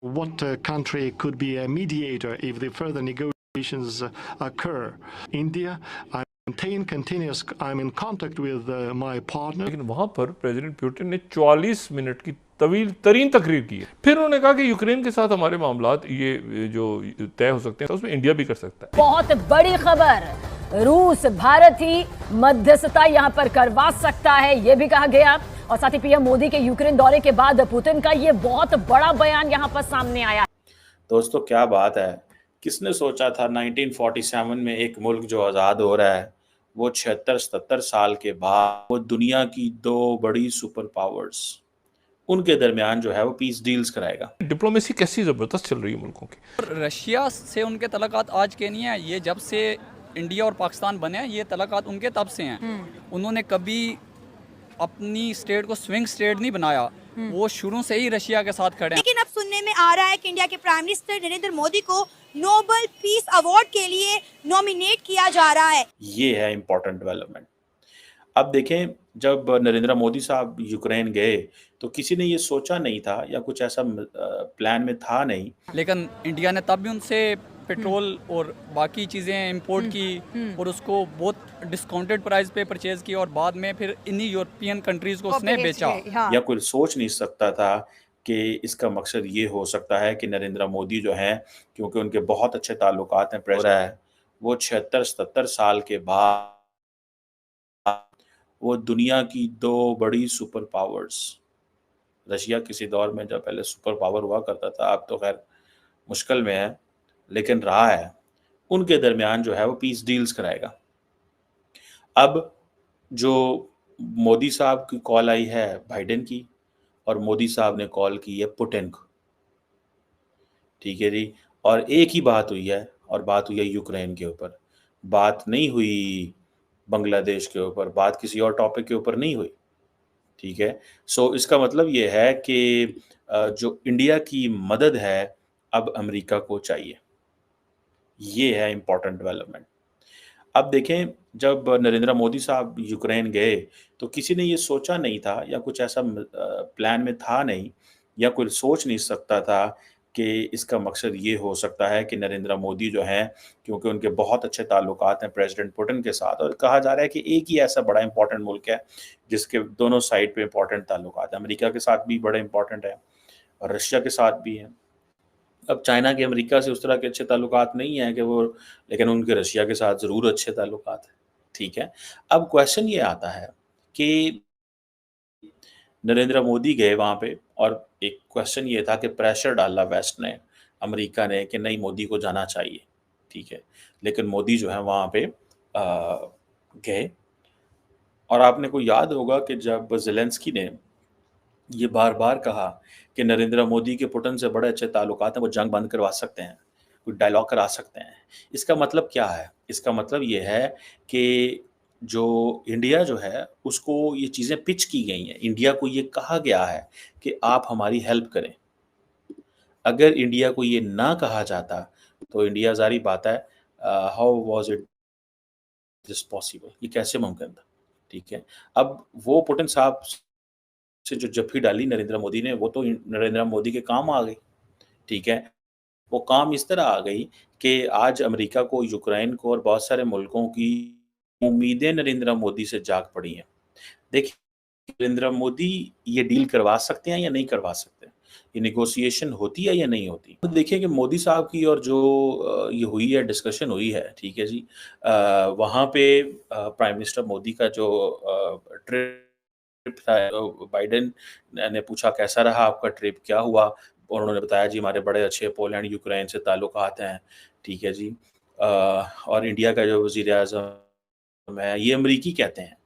What country could be a mediator if the further negotiations occur? India. I'm in contact with my partner. लेकिन वहां पर president Putin ने 44 minute की तवील तरीन तकरीर की है। फिर उन्होंने कहा कि यूक्रेन के साथ हमारे मामलात ये जो तय हो सकते हैं उसमें इंडिया भी कर सकता है। बहुत बड़ी खबर, रूस भारत ही मध्यस्थता यहां पर करवा सकता है, यह भी कहा गया। और साथ ही पीएम मोदी के यूक्रेन दौरे के बाद पुतिन का यह बहुत बड़ा बयान यहां पर सामने आया। दोस्तों क्या बात है, किसने सोचा था 1947 में एक मुल्क जो आज़ाद हो रहा है वो 76-77 साल के बाद वो दुनिया की दो बड़ी सुपर पावर्स उनके दरमियान जो है वो पीस डील्स कराएगा। डिप्लोमेसी कैसी जबरदस्त चल रही है मुल्कों की। रशिया से उनके तल्लुकात आज के नहीं है, ये जब से इंडिया और पाकिस्तान बने हैं ये तल्लुकात उनके तब से हैं। उन्होंने कभी अपनी स्टेट को स्विंग स्टेट नहीं बनाया, वो शुरू से ही रशिया के साथ खड़े हैं। लेकिन अब सुनने में आ रहा है कि इंडिया के प्राइम मिनिस्टर नरेंद्र मोदी को नोबेल पीस अवार्ड के लिए नॉमिनेट किया जा रहा है। ये है इम्पोर्टेंट डेवलपमेंट। अब देखें, जब नरेंद्र मोदी साहब यूक्रेन गए तो किसी ने ये सोचा नहीं था या कुछ ऐसा प्लान में था नहीं, लेकिन इंडिया ने तब भी उनसे पेट्रोल और बाकी चीज़ें इंपोर्ट की और उसको बहुत डिस्काउंटेड प्राइस पे परचेज किया और बाद में फिर इन्हीं यूरोपियन कंट्रीज को उसने बेचा। हाँ। या कोई सोच नहीं सकता था कि इसका मकसद ये हो सकता है कि नरेंद्र मोदी जो हैं, क्योंकि उनके बहुत अच्छे ताल्लुकात हैं प्रेसिडेंट है, वो 76-77 साल के बाद वो दुनिया की दो बड़ी सुपर पावर्स, रशिया किसी दौर में जब पहले सुपर पावर हुआ करता था, अब तो खैर मुश्किल में है लेकिन रहा है, उनके दरमियान जो है वो पीस डील्स कराएगा। अब जो मोदी साहब की कॉल आई है बाइडेन की और मोदी साहब ने कॉल की है पुतिन को, ठीक है जी। और एक ही बात हुई है और बात हुई है यूक्रेन के ऊपर, बात नहीं हुई बांग्लादेश के ऊपर, बात किसी और टॉपिक के ऊपर नहीं हुई, ठीक है। सो इसका मतलब ये है कि जो इंडिया की मदद है अब अमेरिका को चाहिए। ये है इम्पोर्टेंट डेवलपमेंट। अब देखें, जब नरेंद्र मोदी साहब यूक्रेन गए तो किसी ने ये सोचा नहीं था या कुछ ऐसा प्लान में था नहीं या कोई सोच नहीं सकता था कि इसका मकसद ये हो सकता है कि नरेंद्र मोदी जो हैं, क्योंकि उनके बहुत अच्छे ताल्लुकात हैं प्रेसिडेंट पुतिन के साथ, और कहा जा रहा है कि एक ही ऐसा बड़ा इंपॉर्टेंट मुल्क है जिसके दोनों साइड पे इंपॉर्टेंट ताल्लुकात हैं, अमेरिका के साथ भी बड़े इंपॉर्टेंट है और रशिया के साथ भी हैं। अब चाइना के अमेरिका से उस तरह के अच्छे ताल्लुकात नहीं हैं कि वो, लेकिन उनके रशिया के साथ ज़रूर अच्छे ताल्लुकात हैं, ठीक है। अब क्वेश्चन ये आता है कि नरेंद्र मोदी गए वहाँ पे और एक क्वेश्चन ये था कि प्रेशर डाला वेस्ट ने, अमेरिका ने, कि नहीं मोदी को जाना चाहिए, ठीक है। लेकिन मोदी जो है वहाँ पे गए और आपने को याद होगा कि जब ज़ेलेंस्की ने ये बार-बार कहा कि नरेंद्र मोदी के पुतिन से बड़े अच्छे ताल्लुकात हैं, वो जंग बंद करवा सकते हैं, कोई डायलॉग करा सकते हैं। इसका मतलब क्या है? इसका मतलब ये है कि जो इंडिया जो है उसको ये चीज़ें पिच की गई हैं। इंडिया को ये कहा गया है कि आप हमारी हेल्प करें। अगर इंडिया को ये ना कहा जाता तो इंडिया ज़ाहिर बात है how was it this possible, ये कैसे मुमकिन था, ठीक है। अब वो पुतिन साहब से जो जफ्फी डाली नरेंद्र मोदी ने, वो तो नरेंद्र मोदी के काम आ गई, ठीक है। वो काम इस तरह आ गई कि आज अमेरिका को, यूक्रेन को और बहुत सारे मुल्कों की उम्मीदें नरेंद्र मोदी से जाग पड़ी हैं। देखिए, नरेंद्र मोदी ये डील करवा सकते हैं या नहीं करवा सकते, ये नेगोशिएशन होती है या नहीं होती। तो देखिए कि मोदी साहब की और जो ये हुई है, डिस्कशन हुई है, ठीक है जी। वहाँ पे प्राइम मिनिस्टर मोदी का जो ट्रिप था, बाइडेन ने पूछा कैसा रहा आपका ट्रिप, क्या हुआ, और उन्होंने बताया जी हमारे बड़े अच्छे पोलैंड यूक्रेन से ताल्लुकात हैं, ठीक है जी। और इंडिया का जो वज़ीर आज़म है, ये अमरीकी कहते हैं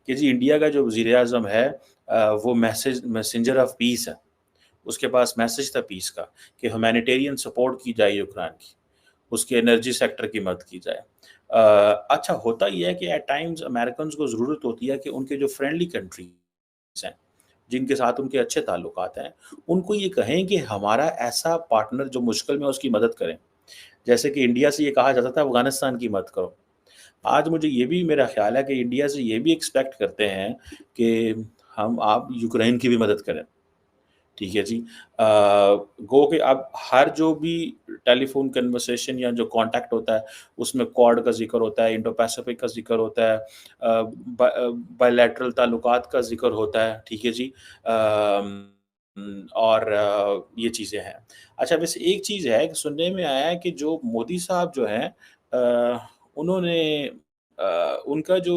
कि जी इंडिया का जो वज़ीर आज़म है वो मैसेंजर ऑफ पीस है, उसके पास मैसेज था पीस का कि ह्यूमैनिटेरियन सपोर्ट की जाए यूक्रेन की, उसके एनर्जी सेक्टर की मदद की जाए। अच्छा होता ये है कि एट टाइम्स अमेरिकन्स को ज़रूरत होती है कि उनके जो फ्रेंडली कंट्रीज़ हैं, जिनके साथ उनके अच्छे ताल्लुकात हैं, उनको ये कहें कि हमारा ऐसा पार्टनर जो मुश्किल में उसकी मदद करें। जैसे कि इंडिया से ये कहा जाता था अफ़गानिस्तान की मदद करो। आज मुझे ये भी मेरा ख़्याल है कि इंडिया से ये भी एक्सपेक्ट करते हैं कि आप यूक्रेन की भी मदद करें, ठीक है जी। गो के अब हर जो भी टेलीफोन कन्वर्सेशन या जो कांटेक्ट होता है उसमें क्वाड का जिक्र होता है, इंडो पैसिफिक का जिक्र होता है, बायलैटरल ताल्लुकात का जिक्र होता है, ठीक है जी। और ये चीज़ें हैं। अच्छा, वैसे एक चीज़ है कि सुनने में आया है कि जो मोदी साहब जो हैं उन्होंने उनका जो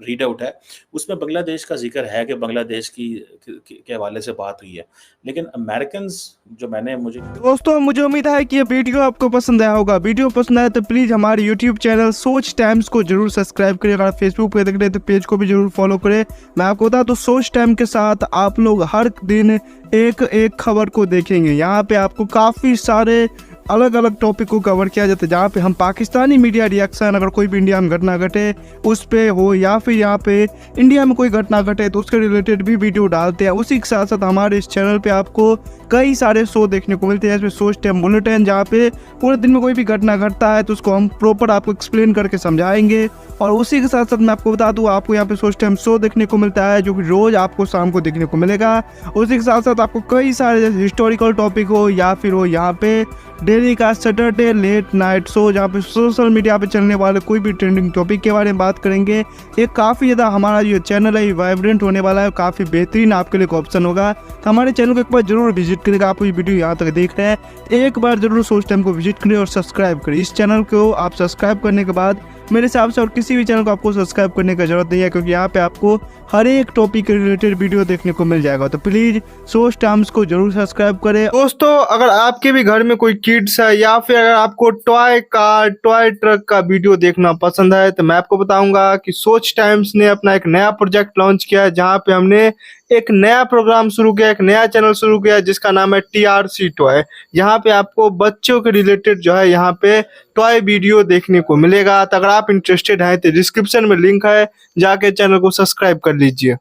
रीड आउट है उसमें बांग्लादेश का ज़िक्र है कि बांग्लादेश के हवाले से बात हुई है। लेकिन अमेरिकन्स जो मुझे दोस्तों मुझे उम्मीद है कि ये वीडियो आपको पसंद आया होगा। वीडियो पसंद आया तो प्लीज़ हमारे यूट्यूब चैनल सोच टाइम्स को जरूर सब्सक्राइब करें। अगर फेसबुक पे देख रहे हैं तो पेज को भी जरूर फॉलो करें। मैं आपको बता दूं सोच टाइम के साथ आप लोग हर दिन एक खबर को देखेंगे। यहाँ पे आपको काफ़ी सारे अलग अलग टॉपिक को कवर किया जाता है, जहाँ पे हम पाकिस्तानी मीडिया रिएक्शन, अगर कोई भी इंडिया में घटना घटे उस पे हो या फिर यहाँ पे इंडिया में कोई घटना घटे तो उसके रिलेटेड भी वीडियो डालते हैं। उसी के साथ साथ हमारे इस चैनल पे आपको कई सारे शो देखने को मिलते हैं, इसमें सोच टाइम बुलेटिन, जहाँ पे पूरे दिन में कोई भी घटना घटता है तो उसको हम प्रॉपर आपको एक्सप्लेन करके समझाएंगे। और उसी के साथ साथ मैं आपको बता दूं आपको यहाँ पे सोच टाइम शो देखने को मिलता है जो कि रोज़ आपको शाम को देखने को मिलेगा। उसी के साथ साथ आपको कई सारे जैसे हिस्टोरिकल टॉपिक हो या फिर हो यहाँ पे डेली का सैटरडे लेट नाइट शो, जहाँ पे सोशल मीडिया पे चलने वाले कोई भी ट्रेंडिंग टॉपिक के बारे में बात करेंगे। ये काफ़ी ज़्यादा हमारा जो चैनल है वाइब्रेंट होने वाला है, काफ़ी बेहतरीन आपके लिए एक ऑप्शन होगा। तो हमारे चैनल को एक बार जरूर विजिट करेगा। आप ये वीडियो यहाँ तक देख रहे हैं एक बार जरूर सोच टाइम को विजिट करें और सब्सक्राइब करें। इस चैनल को आप सब्सक्राइब करने के बाद मेरे हिसाब से और किसी भी चैनल को आपको सब्सक्राइब करने की जरूरत नहीं है, क्योंकि यहाँ पे आपको हर एक टॉपिक के रिलेटेड वीडियो देखने को मिल जाएगा। तो प्लीज सोच टाइम्स को जरूर सब्सक्राइब करें। दोस्तों अगर आपके भी घर में कोई किड्स है या फिर अगर आपको टॉय कार टॉय ट्रक का वीडियो देखना पसंद है तो मैं आपको बताऊंगा कि सोच टाइम्स ने अपना एक नया प्रोजेक्ट लॉन्च किया है, जहाँ पे हमने एक नया प्रोग्राम शुरू किया, एक नया चैनल शुरू किया जिसका नाम है TRC टॉय। यहाँ पे आपको बच्चों के रिलेटेड जो है यहाँ पे टॉय वीडियो देखने को मिलेगा। तो अगर आप इंटरेस्टेड हैं तो डिस्क्रिप्शन में लिंक है, जाके चैनल को सब्सक्राइब कर लीजिए।